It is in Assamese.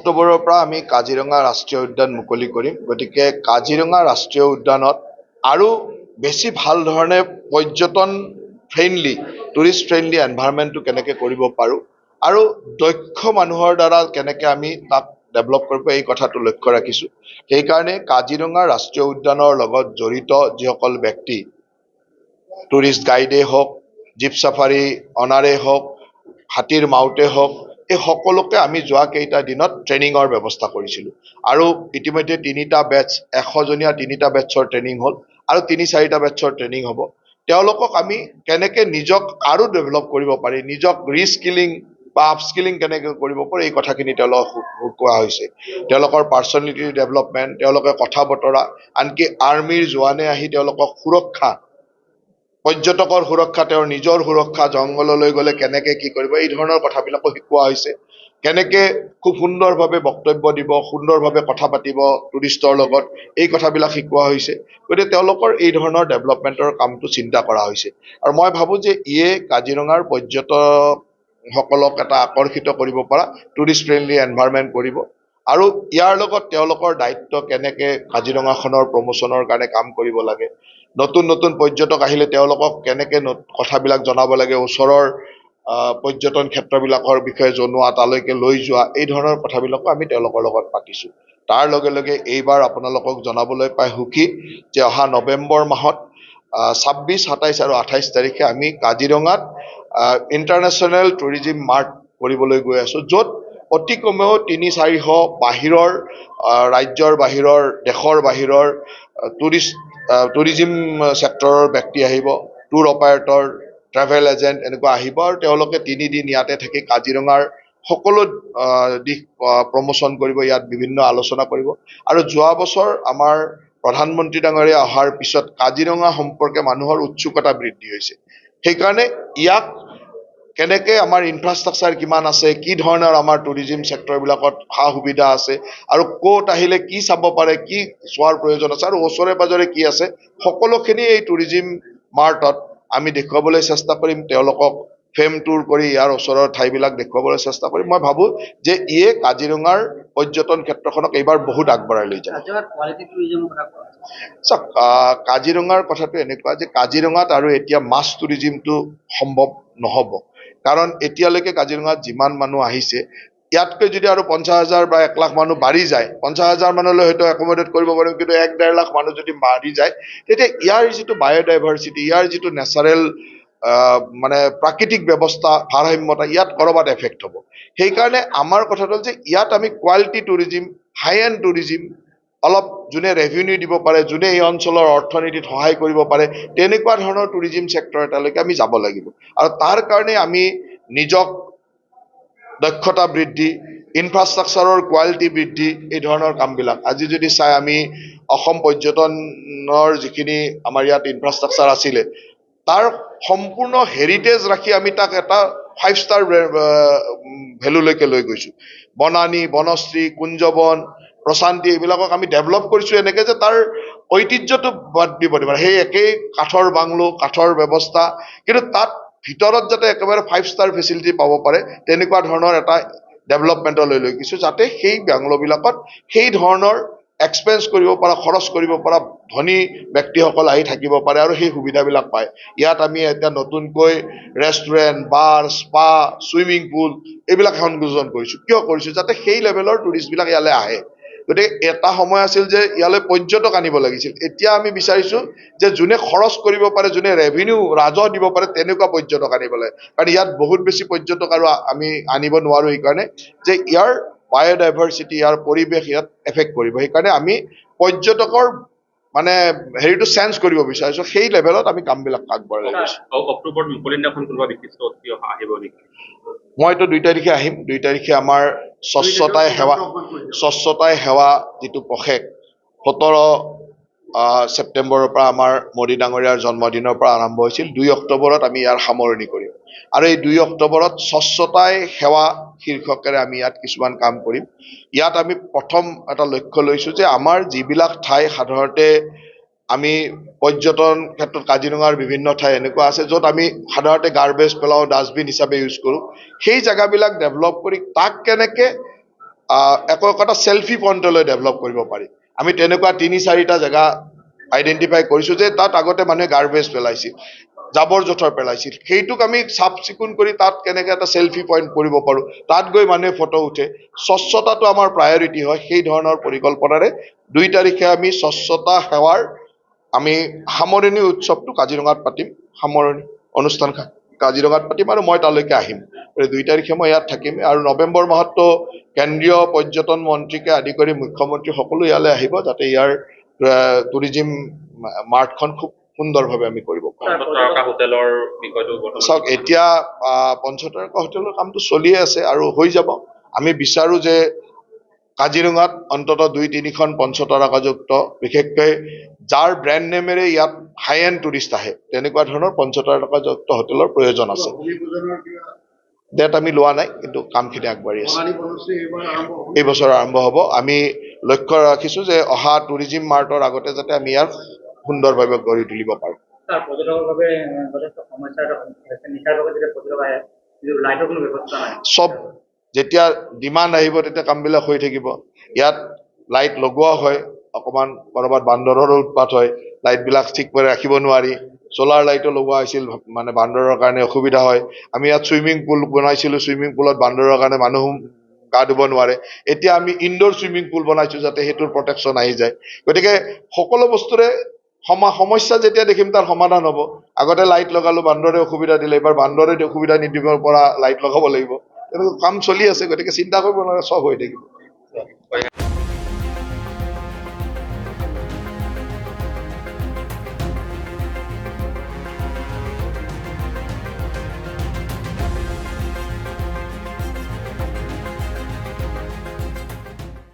অক্টোবৰৰ পৰা আমি কাজিৰঙা ৰাষ্ট্ৰীয় উদ্যান মুকলি কৰিম। গতিকে কাজিৰঙা ৰাষ্ট্ৰীয় উদ্যানত আৰু বেছি ভাল ধৰণে পৰ্যটন ফ্ৰেণ্ডলি, টুৰিষ্ট ফ্ৰেণ্ডলি এনভাইৰনমেণ্টটো কেনেকৈ কৰিব পাৰোঁ আৰু দক্ষ মানুহৰ দ্বাৰা কেনেকৈ আমি তাক ডেভেলপ কৰিব, এই কথাটো লক্ষ্য ৰাখিছোঁ। সেইকাৰণে কাজিৰঙা ৰাষ্ট্ৰীয় উদ্যানৰ লগত জড়িত যিসকল ব্যক্তি, টুৰিষ্ট গাইডেই হওক, জীপ চাফাৰী অনাৰেই হওক, হাতীৰ মাউতে হওক, এই সকলোকে আমি যোৱা কেইটা দিনত ট্ৰেইনিঙৰ ব্যৱস্থা কৰিছিলোঁ। আৰু ইতিমধ্যে 3টা বেটছ, 100জনীয়া 3টা বেটছৰ ট্ৰেইনিং হ'ল আৰু 3-4টা বেটছৰ ট্ৰেইনিং হ'ব। তেওঁলোকক আমি কেনেকৈ নিজক আৰু ডেভেলপ কৰিব পাৰি, নিজক ৰিস্কিলিং বা আপস্কিলিং কেনেকৈ কৰিব পাৰি, এই কথাখিনি তেওঁলোকক কোৱা হৈছে। তেওঁলোকৰ পাৰ্চনেলিটি ডেভেলপমেণ্ট, তেওঁলোকে কথা বতৰা, আনকি আৰ্মিৰ জোৱানে আহি তেওঁলোকক সুৰক্ষা, পৰ্যটকৰ সুৰক্ষা, তেওঁৰ নিজৰ সুৰক্ষা, জংঘললৈ গ'লে কেনেকৈ কি কৰিব, এই ধৰণৰ কথাবিলাকো শিকোৱা হৈছে। কেনেকৈ খুব সুন্দৰভাৱে বক্তব্য দিব, সুন্দৰভাৱে কথা পাতিব টুৰিষ্টৰ লগত, এই কথাবিলাক শিকোৱা হৈছে। গতিকে তেওঁলোকৰ এই ধৰণৰ ডেভেলপমেণ্টৰ কামটো চিন্তা কৰা হৈছে। আৰু মই ভাবোঁ যে ইয়ে কাজিৰঙাৰ পৰ্যটকসকলক এটা আকৰ্ষিত কৰিব পৰা টুৰিষ্ট ফ্ৰেণ্ডলি এনভাইৰনমেণ্ট কৰিব। আৰু ইয়াৰ লগত তেওঁলোকৰ দায়িত্ব কেনেকৈ কাজিৰঙাখনৰ প্ৰমোচনৰ কাৰণে কাম কৰিব লাগে, নতুন নতুন পৰ্যটক আহিলে তেওঁলোকক কেনেকৈ কথাবিলাক জনাব লাগে, ওচৰৰ পৰ্যটন ক্ষেত্ৰবিলাকৰ বিষয়ে জনোৱা, তালৈকে লৈ যোৱা, এই ধৰণৰ কথাবিলাকো আমি তেওঁলোকৰ লগত পাতিছোঁ। তাৰ লগে লগে এইবাৰ আপোনালোকক জনাবলৈ পাই সুখী যে অহা নৱেম্বৰ মাহত 26, 27 আৰু 28 তাৰিখে আমি কাজিৰঙাত ইণ্টাৰনেশ্যনেল টুৰিজিম মাৰ্ট কৰিবলৈ গৈ আছোঁ, য'ত অতি কমেও 300-400 বাহিৰৰ ৰাজ্যৰ বাহিৰৰ, দেশৰ বাহিৰৰ টুৰিজিম ছেক্টৰৰ ব্যক্তি আহিব, টুৰ অপাৰেটৰ, ট্ৰেভেল এজেণ্ট এনেকুৱা আহিব আৰু তেওঁলোকে 3 দিন ইয়াতে থাকি কাজিৰঙাৰ সকলো দিশ প্ৰমোচন কৰিব, ইয়াত বিভিন্ন আলোচনা কৰিব। আৰু যোৱা বছৰ আমাৰ প্ৰধানমন্ত্ৰী ডাঙৰীয়া অহাৰ পিছত কাজিৰঙা সম্পৰ্কে মানুহৰ উৎসুকতা বৃদ্ধি হৈছে। সেইকাৰণে ইয়াক কেনেকৈ আমাৰ ইনফ্ৰাষ্ট্ৰাকচাৰ কিমান আছে, কি ধৰণৰ আমাৰ টুৰিজিম ছেক্টৰবিলাকত সা সুবিধা আছে, আৰু ক'ত আহিলে কি চাব পাৰে, কি চোৱাৰ প্ৰয়োজন আছে, আৰু ওচৰে পাজৰে কি আছে, সকলোখিনি এই টুৰিজিম মাৰ্টত আমি দেখুৱাবলৈ চেষ্টা কৰিম। তেওঁলোকক ফেম টুৰ কৰি ইয়াৰ ওচৰৰ ঠাইবিলাক দেখুৱাবলৈ চেষ্টা কৰিম। মই ভাবোঁ যে ইয়ে কাজিৰঙাৰ পৰ্যটন ক্ষেত্ৰখনক এইবাৰ বহুত আগবঢ়াই লৈ যায়। চাওক, কাজিৰঙাৰ কথাটো এনেকুৱা যে কাজিৰঙাত আৰু এতিয়া মাছ টুৰিজিমটো সম্ভৱ নহ'ব, কাৰণ এতিয়ালৈকে কাজিৰঙাত যিমান মানুহ আহিছে, ইয়াতকৈ যদি আৰু 50,000 বা 1 লাখ মানুহ বাঢ়ি যায়, 50,000 মানুহলৈ হয়তো একমডেট কৰিব পাৰিম, কিন্তু 1-1.5 লাখ মানুহ যদি বাঢ়ি যায়, তেতিয়া ইয়াৰ যিটো বায়'ডাইভাৰ্চিটি, ইয়াৰ যিটো নেচাৰেল মানে প্ৰাকৃতিক ব্যৱস্থা, ভাৰসাম্যতা, ইয়াত ক'ৰবাত এফেক্ট হ'ব। সেইকাৰণে আমাৰ কথাটো হ'ল যে ইয়াত আমি quality tourism, high and tourism, অলপ যোনে ৰেভিনিউ দিব পাৰে, যোনে এই অঞ্চলৰ অৰ্থনীতিত সহায় কৰিব পাৰে, তেনেকুৱা ধৰণৰ টুৰিজিম ছেক্টৰ এটালৈকে আমি যাব লাগিব। আৰু তাৰ কাৰণে আমি নিজক দক্ষতা বৃদ্ধি, ইনফ্ৰাষ্ট্ৰাকচাৰৰ কোৱালিটি বৃদ্ধি, এই ধৰণৰ কামবিলাক আজি যদি চাই, আমি অসম পৰ্যটনৰ যিখিনি আমাৰ ইয়াত ইনফ্ৰাষ্ট্ৰাকচাৰ আছিলে, তাৰ সম্পূৰ্ণ হেৰিটেজ ৰাখি আমি তাক এটা 5 ষ্টাৰ ভেলুলৈকে লৈ গৈছোঁ। বনানী, বনশ্ৰী, কুঞ্জবন, প্ৰশান্তি, এইবিলাকক আমি ডেভেলপ কৰিছোঁ এনেকৈ যে তাৰ ঐতিহ্যটো বাদ দিব নোৱাৰে। সেই একেই কাঠৰ বাংলো, কাঠৰ ব্যৱস্থা, কিন্তু তাত ভিতৰত যাতে একেবাৰে 5 ষ্টাৰ ফেচিলিটি পাব পাৰে, তেনেকুৱা ধৰণৰ এটা ডেভেলপমেণ্টলৈ লৈ গৈছোঁ, যাতে সেই বাংলোবিলাকত সেই ধৰণৰ এক্সপেঞ্চ কৰিব পৰা, খৰচ কৰিব পৰা ধনী ব্যক্তিসকল আহি থাকিব পাৰে আৰু সেই সুবিধাবিলাক পায়। ইয়াত আমি এতিয়া নতুনকৈ ৰেষ্টুৰেণ্ট, বাৰ, স্পা, ছুইমিং পুল, এইবিলাক সংযোজন কৰিছোঁ। কিয় কৰিছোঁ? যাতে সেই লেভেলৰ টুৰিষ্টবিলাক ইয়ালৈ আহে। গতিকে এটা সময় আছিল যে ইয়ালৈ পৰ্যটক আনিব লাগিছিল, এতিয়া আমি বিচাৰিছোঁ যে যোনে খৰচ কৰিব পাৰে, যোনে ৰেভিনিউ, ৰাজহ দিব পাৰে, তেনেকুৱা পৰ্যটক আনিব লাগে। কাৰণ ইয়াত বহুত বেছি পৰ্যটক আৰু আমি আনিব নোৱাৰোঁ, এইকাৰণে যে ইয়াৰ বায়'ডাইভাৰ্চিটি, ইয়াৰ পৰিৱেশ ইয়াত এফেক্ট কৰিব। সেইকাৰণে আমি পৰ্যটকৰ মানে হেৰিটো চেঞ্জ কৰিব বিচাৰিছোঁ, সেই লেভেলত আমি কামবিলাক আগবঢ়াই গৈছোঁ। অক্টোবৰত মুকলি দিনাখন কোনোবা বিশিষ্ট অতিথি আহিব নেকি? মইতো 2 তাৰিখে আহিম। 2 তাৰিখে আমাৰ স্বচ্ছতাই সেৱা যিটো পষেক 17 ছেপ্টেম্বৰৰ পৰা আমাৰ মোদী ডাঙৰীয়াৰ জন্মদিনৰ পৰা আৰম্ভ হৈছিল। 2 অক্টোবৰত আমি ইয়াৰ সামৰণি কৰিম। আৰু এই 2 অক্টোবৰত স্বচ্ছতাই সেৱা শীৰ্ষকেৰে আমি ইয়াত কিছুমান কাম কৰিম। ইয়াত আমি প্ৰথম এটা লক্ষ্য লৈছোঁ যে আমাৰ যিবিলাক ঠাই সাধাৰণতে আমি পৰ্যটন ক্ষেত্ৰত, কাজিৰঙাৰ বিভিন্ন ঠাই এনেকুৱা আছে য'ত আমি সাধাৰণতে গাৰ্বেজ পেলাওঁ, ডাষ্টবিন হিচাপে ইউজ কৰোঁ, সেই জেগাবিলাক ডেভেলপ কৰি তাক কেনেকৈ একো একোটা চেল্ফি পইণ্টলৈ ডেভেলপ কৰিব পাৰি আমি তেনেকুৱা 3-4টা জেগা আইডেণ্টিফাই কৰিছোঁ যে তাত আগতে মানুহে গাৰ্বেজ পেলাইছিল জাবৰ জোথৰ পেলাইছিল সেইটোক আমি চাফ চিকুণ কৰি তাত কেনেকৈ এটা চেল্ফি পইণ্ট কৰিব পাৰোঁ তাত গৈ মানুহে ফটো উঠে স্বচ্ছতাটো আমাৰ প্ৰায়ৰিটি হয় সেই ধৰণৰ পৰিকল্পনাৰে 2 তাৰিখে আমি স্বচ্ছতা সেৱাৰ আমি সামৰণি উৎসৱটো কাজিৰঙাত পাতিম সামৰণি অনুষ্ঠান কাজিৰঙাত পাতিম আৰু মই তালৈকে আহিম 2 তাৰিখে মই ইয়াত থাকিম আৰু নৱেম্বৰ মাহততো কেন্দ্ৰীয় পৰ্যটন মন্ত্ৰীকে আদি কৰি মুখ্যমন্ত্ৰী সকলো ইয়ালৈ আহিব যাতে ইয়াৰ টুৰিজিম মাৰ্টখন খুব সুন্দৰভাৱে আমি কৰিব পাৰোঁ পঞ্চতৰকা হোটেলৰ বিষয়টো বৰ্তমান চাওক এতিয়া পঞ্চতৰকা হোটেলৰ কামটো চলিয়ে আছে আৰু হৈ যাব আমি বিচাৰো যে কাজিৰঙাত অন্ততঃ 2-3খন পঞ্চতৰকাযুক্ত বিশেষকৈ যাৰ ব্ৰেণ্ড নেমেৰে ইয়াত হাই এণ্ড টুৰিষ্ট আহে তেনেকুৱা ধৰণৰ পঞ্চতৰকাযুক্ত হোটেলৰ প্ৰয়োজন আছে ডেট আমি লোৱা নাই কিন্তু কামখিনি আগবাঢ়ি আছে এই বছৰ আৰম্ভ হ'ব আমি লক্ষ্য ৰাখিছোঁ যে অহা টুৰিজিম মাৰ্টৰ আগতে যাতে আমি ইয়াক সুন্দৰভাৱে গঢ়ি তুলিব পাৰোঁ পৰ্যটকৰ বাবে যথেষ্ট সমস্যাৰ হৈছে নিশাৰ ভাগত যেতিয়া পৰ্যটক আহে কিন্তু লাইটৰ কোনো ব্যৱস্থা নাই চব যেতিয়া ডিমাণ্ড আহিব তেতিয়া কামবিলাক হৈ থাকিব ইয়াত লাইট লগোৱা হয় অকণমান ক'ৰবাত বান্দৰৰো উৎপাত হয় লাইটবিলাক ঠিক কৰি ৰাখিব নোৱাৰি চলাৰ লাইটো লগোৱা হৈছিল মানে বান্দৰৰ কাৰণে অসুবিধা হয় আমি ইয়াত চুইমিং পুল বনাইছিলোঁ চুইমিং পুলত বান্দৰৰ কাৰণে মানুহ গা ধুব নোৱাৰে এতিয়া আমি ইনডোৰ চুইমিং পুল বনাইছোঁ যাতে সেইটোৰ প্ৰটেকশ্যন আহি যায় গতিকে সকলো বস্তুৰে সমস্যা যেতিয়া দেখিম তাৰ সমাধান হ'ব আগতে লাইট লগালো বান্দৰে অসুবিধা দিলে এইবাৰ বান্দৰে অসুবিধা নিদিব পৰা লাইট লগাব লাগিব তেনেকৈ কাম চলি আছে গতিকে চিন্তা কৰিব নালাগে চব হৈ থাকিব